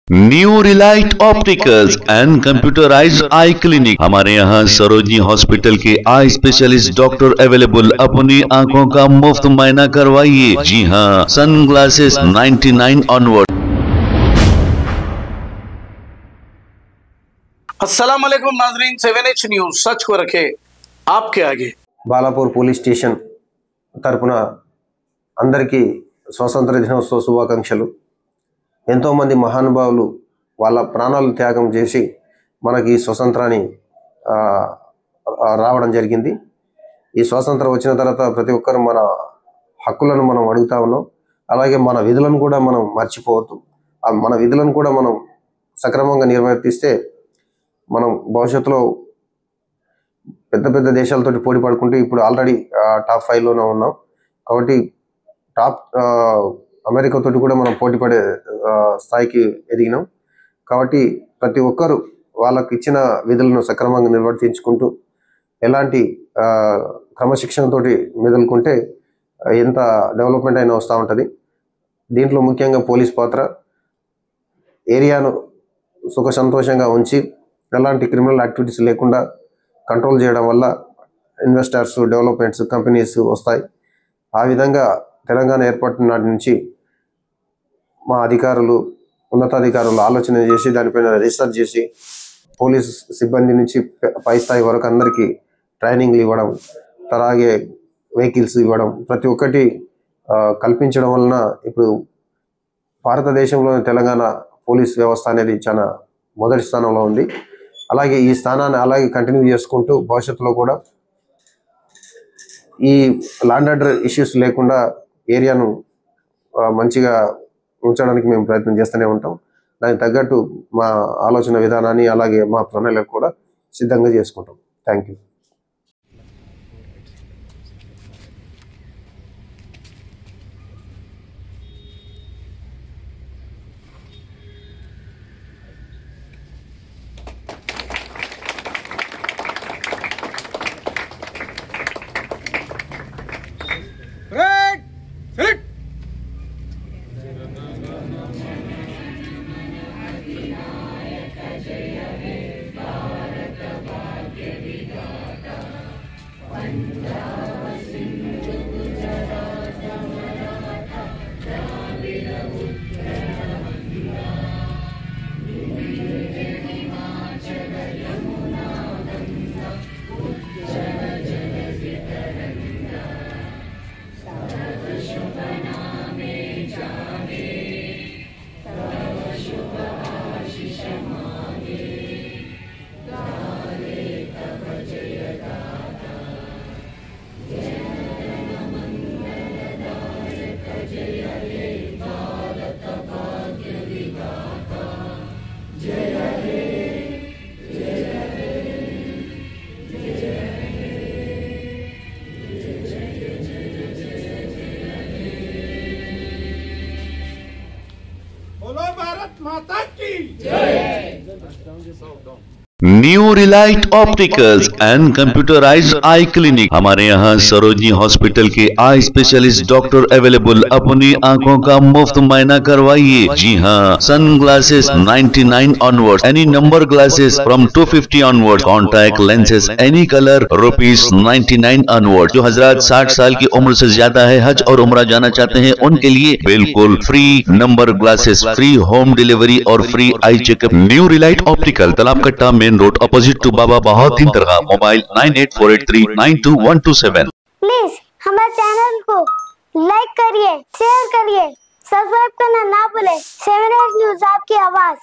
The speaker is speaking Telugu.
New Relight opticals and computerised I clinic. हमारे यहाँ सरोजनी हॉस्पिटल के आई स्पेशलिस्ट डॉक्टर अवेलेबल। अपनी आंखों का मुफ्त मायना करवाइए। जी हाँ, सन ग्लासेस 99 ऑनवर्ड। अस्सलाम वालेकुम नाजरीन, 7H न्यूज सच को रखे आपके आगे। బాలాపూర్ పోలీస్ స్టేషన్ తరపున అందరికీ స్వాతంత్ర దినోత్సవ శుభాకాంక్షలు. ఎంతోమంది మహానుభావులు వాళ్ళ ప్రాణాలు త్యాగం చేసి మనకి ఈ స్వతంత్రాన్ని రావడం జరిగింది. ఈ స్వాతంత్రం వచ్చిన తర్వాత ప్రతి ఒక్కరు మన హక్కులను మనం అడుగుతా ఉన్నాం. అలాగే మన విధులను కూడా మనం మర్చిపోవద్దు. మన విధులను కూడా మనం సక్రమంగా నిర్వర్తిస్తే మనం భవిష్యత్తులో పెద్ద పెద్ద దేశాలతో పోటీ పడుకుంటూ ఇప్పుడు ఆల్రెడీ టాప్ 5లోనే ఉన్నాం. కాబట్టి అమెరికా తోటి కూడా మనం పోటీ పడే స్థాయికి ఎదిగినాం. కాబట్టి ప్రతి ఒక్కరు వాళ్ళకి ఇచ్చిన విధులను సక్రమంగా నిర్వర్తించుకుంటూ ఎలాంటి క్రమశిక్షణతోటి మెదులుకుంటే ఎంత డెవలప్మెంట్ అయినా వస్తూ ఉంటుంది. దీంట్లో ముఖ్యంగా పోలీస్ పాత్ర. ఏరియాను సుఖ సంతోషంగా ఉంచి ఎలాంటి క్రిమినల్ యాక్టివిటీస్ లేకుండా కంట్రోల్ చేయడం వల్ల ఇన్వెస్టర్స్, డెవలప్మెంట్స్, కంపెనీస్ వస్తాయి. ఆ విధంగా తెలంగాణ ఏర్పడిన నాటి నుంచి మా అధికారులు, ఉన్నతాధికారులు ఆలోచన చేసి దానిపైన రీసెర్చ్ చేసి పోలీస్ సిబ్బంది నుంచి పై స్థాయి వరకు అందరికీ ట్రైనింగ్లు ఇవ్వడం, అలాగే వెహికల్స్ ఇవ్వడం, ప్రతి ఒక్కటి కల్పించడం వలన ఇప్పుడు భారతదేశంలోని తెలంగాణ పోలీస్ వ్యవస్థ అనేది చాలా మొదటి స్థానంలో ఉంది. అలాగే ఈ స్థానాన్ని అలాగే కంటిన్యూ చేసుకుంటూ భవిష్యత్తులో కూడా ఈ ల్యాండ్ ఆర్డర్ ఇష్యూస్ లేకుండా ఏరియాను మంచిగా ఉంచడానికి మేము ప్రయత్నం చేస్తూనే ఉంటాం. దానికి తగ్గట్టు మా ఆలోచన విధానాన్ని అలాగే మా ప్రణాళిక కూడా సిద్ధంగా చేసుకుంటాం. Thank you. माता की जय। New Relight opticals and computerised I clinic. हमारे यहाँ सरोजनी हॉस्पिटल के आई स्पेशलिस्ट डॉक्टर अवेलेबल। अपनी आंखों का मुफ्त मायना करवाइए। जी हाँ, sun glasses 99 onward, any number glasses from 250 onward, contact lenses any colour ₹99 onward. जो हजरात 60 साल की उम्र से ज्यादा है, हज और उम्रा जाना चाहते हैं, उनके लिए बिल्कुल free number glasses, free home delivery और free eye checkup. New relight optical, Talab Katta, main road, opposite to Baba Bahauddin Dargah. Mobile 9848392127। Please हमारे चैनल को लाइक करिए, शेयर करिए, सब्सक्राइब करना ना भूले। 7H न्यूज आपकी आवाज।